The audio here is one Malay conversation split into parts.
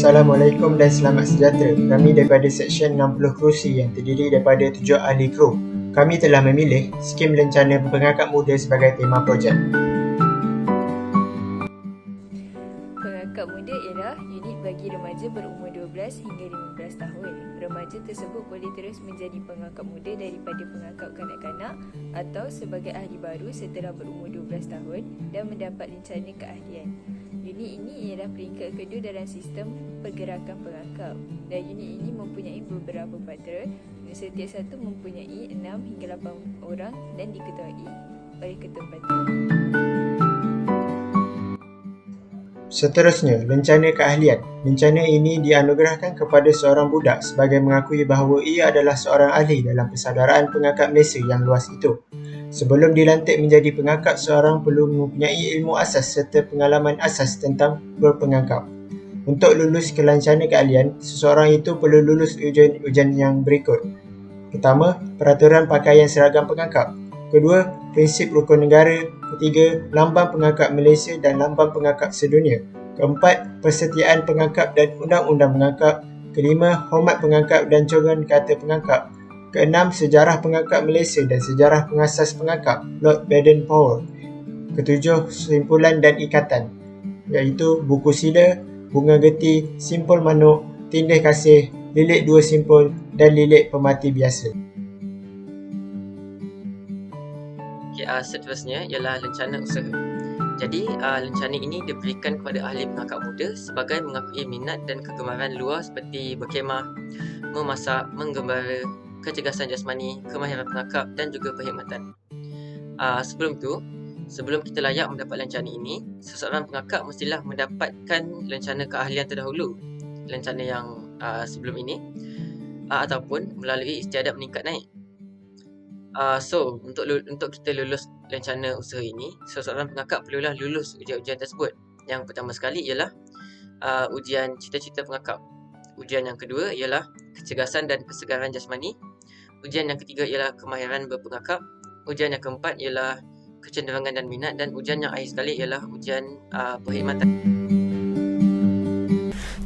Assalamualaikum dan selamat sejahtera. Kami daripada Seksyen 60 Kerusi yang terdiri daripada 7 ahli kru. Kami telah memilih skim lencana pengangkat muda sebagai tema projek. Pengangkat muda ialah unit bagi remaja berumur 12 hingga 15 tahun. Remaja tersebut boleh terus menjadi pengangkat muda daripada pengangkat kanak-kanak atau sebagai ahli baru setelah berumur 12 tahun dan mendapat lencana keahlian. Unit ini ialah peringkat kedua dalam sistem pergerakan pengangkap dan unit ini mempunyai beberapa patera dan setiap satu mempunyai 6 hingga 8 orang dan diketuai oleh ketua patera. Seterusnya, lencana keahlian. Lencana ini dianugerahkan kepada seorang budak sebagai mengakui bahawa ia adalah seorang ahli dalam persaudaraan pengangkat Malaysia yang luas itu. Sebelum dilantik menjadi pengangkat, seorang perlu mempunyai ilmu asas serta pengalaman asas tentang berpengangkap. Untuk lulus ke lencana keahlian, seseorang itu perlu lulus ujian yang berikut. Pertama, peraturan pakaian seragam pengangkap. Kedua, prinsip rukun negara. Ketiga, lambang pengangkap Malaysia dan lambang pengangkap sedunia. Keempat, persetiaan pengangkap dan undang-undang pengangkap. Kelima, hormat pengangkap dan corong kata pengangkap. Keenam, sejarah pengangkap Malaysia dan sejarah pengasas pengangkap Lord Baden-Powell. Ketujuh, simpulan dan ikatan, iaitu buku sila, bunga geti, simpul manuk, tindih kasih, lilik dua simpul dan lilik pemati biasa. Seterusnya ialah lencana usaha. Jadi, lencana ini diberikan kepada ahli pengangkat muda sebagai mengakui minat dan kegemaran luar seperti berkhemah, memasak, menggembara, kecergasan jasmani, kemahiran pengangkap dan juga perkhidmatan. Sebelum kita layak mendapat lencana ini, seseorang pengangkap mestilah mendapatkan lencana keahlian terdahulu, lencana yang sebelum ini, ataupun melalui istiadat meningkat naik. Untuk kita lulus lencana usaha ini, seseorang pengangkap perlulah lulus ujian-ujian tersebut. Yang pertama sekali ialah ujian cita-cita pengangkap. Ujian yang kedua ialah kecergasan dan kesegaran jasmani. Ujian yang ketiga ialah kemahiran berpengangkap. Ujian yang keempat ialah kecenderungan dan minat. Dan ujian yang akhir sekali ialah ujian perkhidmatan.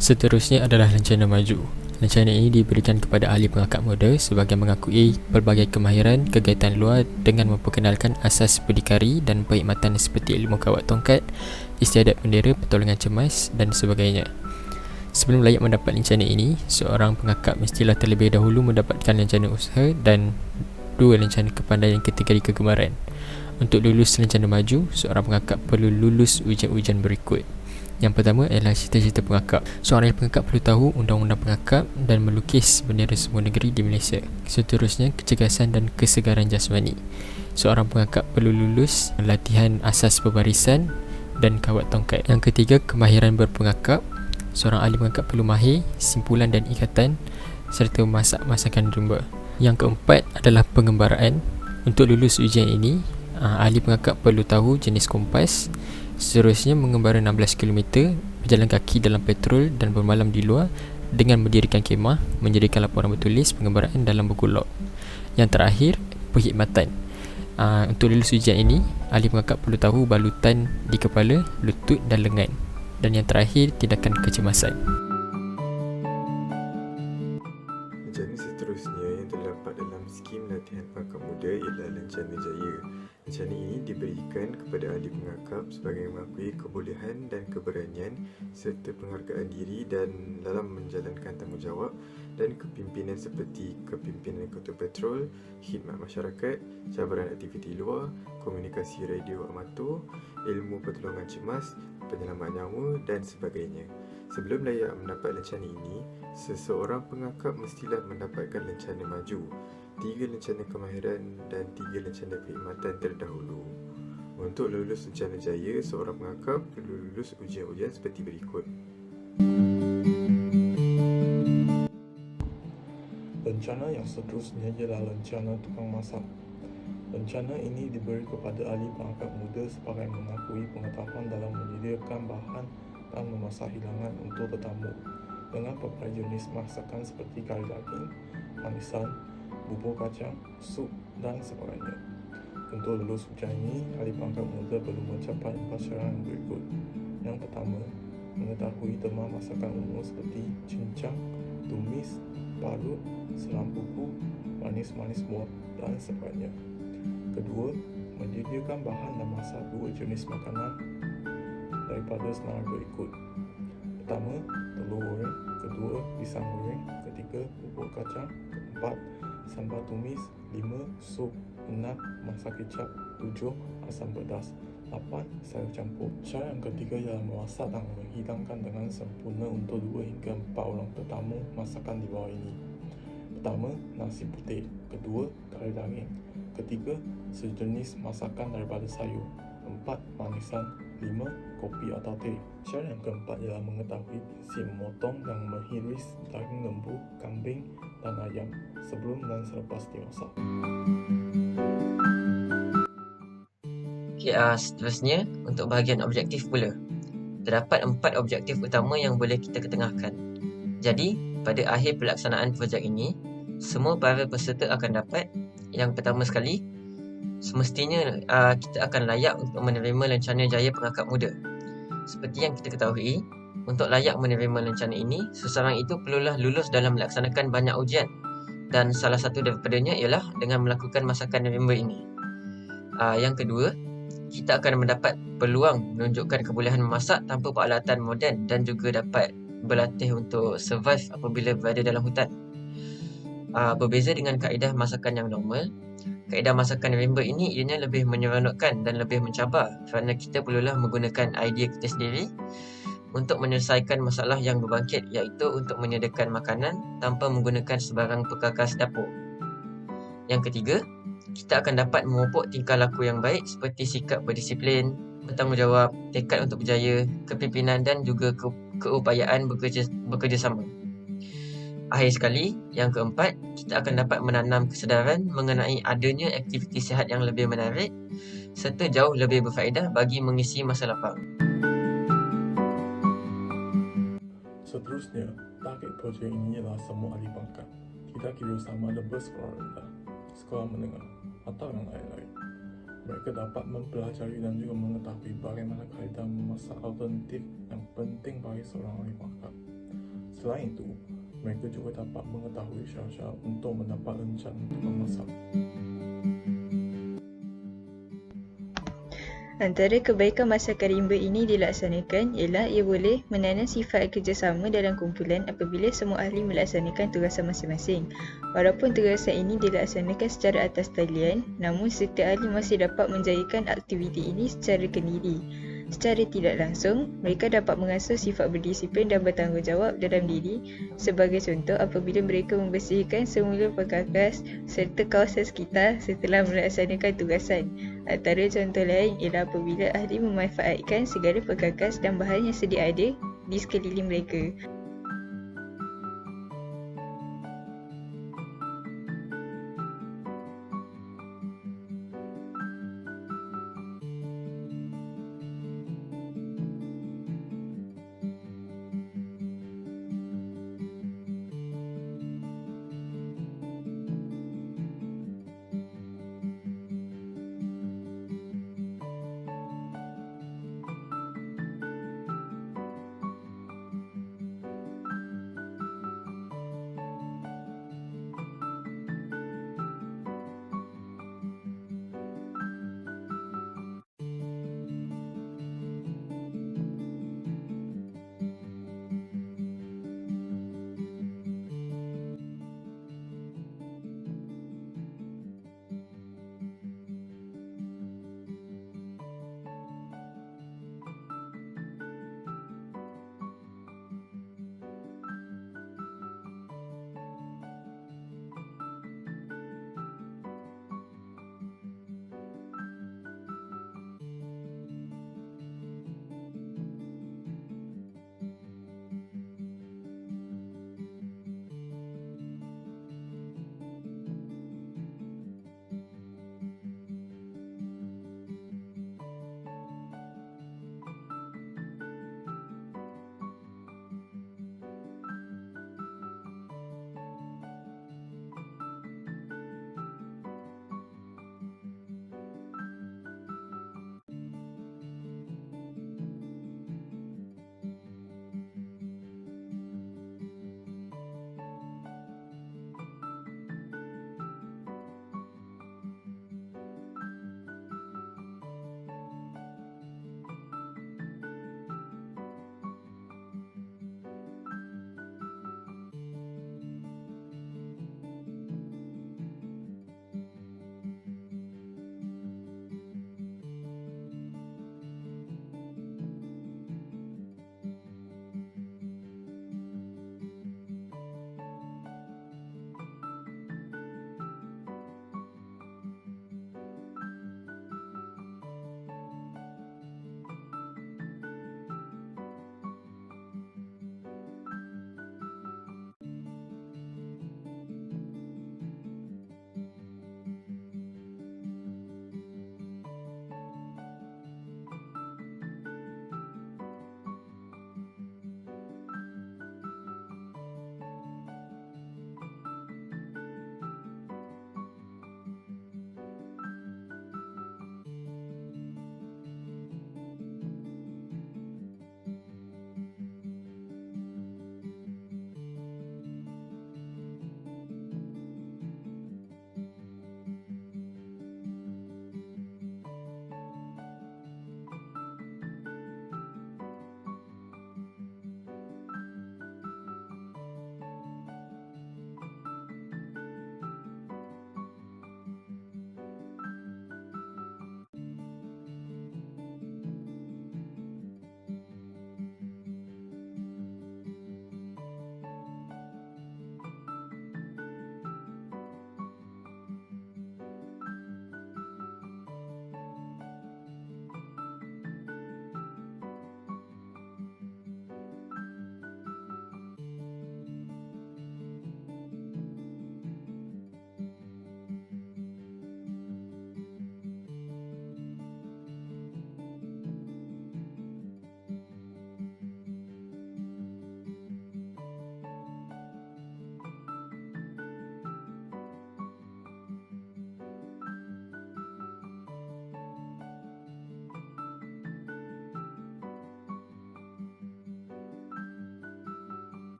Seterusnya adalah lencana maju. Lencana ini diberikan kepada ahli pengangkat muda sebagai mengakui pelbagai kemahiran kegiatan luar dengan memperkenalkan asas berdikari dan perkhidmatan seperti ilmu kawat tongkat, istiadat bendera, pertolongan cemas dan sebagainya. Sebelum layak mendapat lencana ini, seorang pengangkat mestilah terlebih dahulu mendapatkan lencana usaha dan 2 lencana kepandaian kategori kegemaran. Untuk lulus lencana maju, seorang pengangkat perlu lulus ujian-ujian berikut. Yang pertama ialah cita-cita pengangkap. Seorang pengangkap perlu tahu undang-undang pengangkap dan melukis bendera semua negeri di Malaysia. Seterusnya, kecergasan dan kesegaran jasmani. Seorang pengangkap perlu lulus latihan asas perbarisan dan kawat tongkat. Yang ketiga, kemahiran berpengangkap. Seorang ahli pengangkap perlu mahir simpulan dan ikatan serta masak masakan rimba. Yang keempat adalah pengembaraan. Untuk lulus ujian ini, ahli pengangkap perlu tahu jenis kompas. Seterusnya, mengembara 16 km, berjalan kaki dalam petrol dan bermalam di luar dengan mendirikan kemah, menjadikan laporan bertulis pengembaraan dalam buku log. Yang terakhir, perkhidmatan. Untuk lulus ujian ini, ahli pengangkap perlu tahu balutan di kepala, lutut dan lengan. Dan yang terakhir, tindakan kecemasan. Lencana seterusnya yang terdapat dalam skim latihan pangkat muda ialah lencana jaya. Lencana ini diberikan kepada ahli pengangkap sebagai mengakui kebolehan dan keberanian serta penghargaan diri dan dalam menjalankan tanggungjawab dan kepimpinan seperti kepimpinan ketua petrol, khidmat masyarakat, cabaran aktiviti luar, komunikasi radio amatur, ilmu pertolongan cemas, penyelamat nyawa dan sebagainya. Sebelum layak mendapat lencana ini, seseorang pengangkap mestilah mendapatkan lencana maju, 3 lencana kemahiran dan 3 lencana perkhidmatan terdahulu. Untuk lulus lencana jaya, seorang pengangkap perlu lulus ujian-ujian seperti berikut. Lencana yang seterusnya ialah lencana tukang masak. Lencana ini diberi kepada ahli pengangkat muda sebagai mengakui pengetahuan dalam menyediakan bahan dan memasak hidangan untuk tetamu dengan pelbagai jenis masakan seperti kari daging, manisan, bubur kacang, sup dan sebagainya. Untuk lulus ujian ini, ahli pangkat muda perlu mencapai 4 syarat berikut. Yang pertama, mengetahui tema masakan umum seperti cincang, tumis, parut, selam buku, manis-manis buah dan sebagainya. Kedua, menyediakan bahan dan masak 2 jenis makanan daripada senarai berikut. Pertama, telur goreng. Kedua, pisang goreng. Ketiga, bubur kacang. Keempat, sambal tumis. 5, sup. 6, masak kicap. 7, asam pedas. 8, sayur campur. Cara yang ketiga ialah memasak dan menghidangkan dengan sempurna untuk 2 hingga 4 orang tetamu masakan di bawah ini. Pertama, nasi putih. Kedua, kari daging. Ketiga, sejenis masakan daripada sayur. 4, manisan. 5, kopi atau teh. Cara yang keempat ialah mengetahui prinsip memotong dan menghiris daging lembu, kambing dan ayam sebelum dan selepas dimasak. Seterusnya, untuk bahagian objektif pula. Terdapat 4 objektif utama yang boleh kita ketengahkan. Jadi, pada akhir pelaksanaan projek ini, semua para peserta akan dapat, yang pertama sekali, semestinya kita akan layak untuk menerima lencana jaya pengakap muda. Seperti yang kita ketahui, untuk layak menerima lencana ini, seseorang itu perlulah lulus dalam melaksanakan banyak ujian, dan salah satu daripadanya ialah dengan melakukan masakan rimba ini. Yang kedua, kita akan mendapat peluang menunjukkan kebolehan memasak tanpa peralatan moden dan juga dapat berlatih untuk survive apabila berada dalam hutan. Berbeza dengan kaedah masakan yang normal, kaedah masakan rimba ini ianya lebih menyeronokkan dan lebih mencabar kerana kita perlulah menggunakan idea kita sendiri untuk menyelesaikan masalah yang berbangkit, iaitu untuk menyediakan makanan tanpa menggunakan sebarang perkakas dapur. Yang ketiga, kita akan dapat memupuk tingkah laku yang baik seperti sikap berdisiplin, bertanggungjawab, tekad untuk berjaya, kepimpinan dan juga keupayaan bekerjasama. Akhir sekali, yang keempat, kita akan dapat menanam kesedaran mengenai adanya aktiviti sihat yang lebih menarik serta jauh lebih berfaedah bagi mengisi masa lapang. Seterusnya, target projek ini ialah semua ahli pangkat, tidak kira sama ada bersekolah rendah, sekolah menengah atau yang lain-lain. Mereka dapat mempelajari dan juga mengetahui bagaimana kaedah memasak alternatif yang penting bagi seorang ahli pangkat. Selain itu, mereka juga dapat mengetahui syarat-syarat untuk mendapat lencana untuk memasak. Antara kebaikan masakan rimba ini dilaksanakan ialah ia boleh menanam sifat kerjasama dalam kumpulan apabila semua ahli melaksanakan tugasan masing-masing. Walaupun tugasan ini dilaksanakan secara atas talian, namun setiap ahli masih dapat menjayakan aktiviti ini secara kendiri. Secara tidak langsung, mereka dapat mengasuh sifat berdisiplin dan bertanggungjawab dalam diri. Sebagai contoh, apabila mereka membersihkan semula perkakas serta kawasan sekitar setelah melaksanakan tugasan. Antara contoh lain ialah apabila ahli memanfaatkan segala perkakas dan bahan yang sedia ada di sekeliling mereka.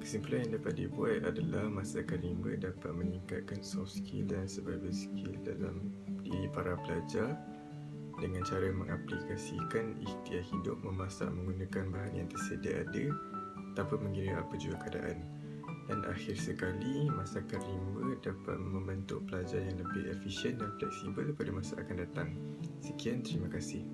Kesimpulan yang dapat dibuat adalah masakan rimba dapat meningkatkan soft skill dan survival skill dalam diri para pelajar dengan cara mengaplikasikan ikhtiar hidup memasak menggunakan bahan yang tersedia ada tanpa mengira apa jua keadaan. Dan akhir sekali, masakan rimba dapat membentuk pelajar yang lebih efisien dan fleksibel pada masa akan datang. Sekian, terima kasih.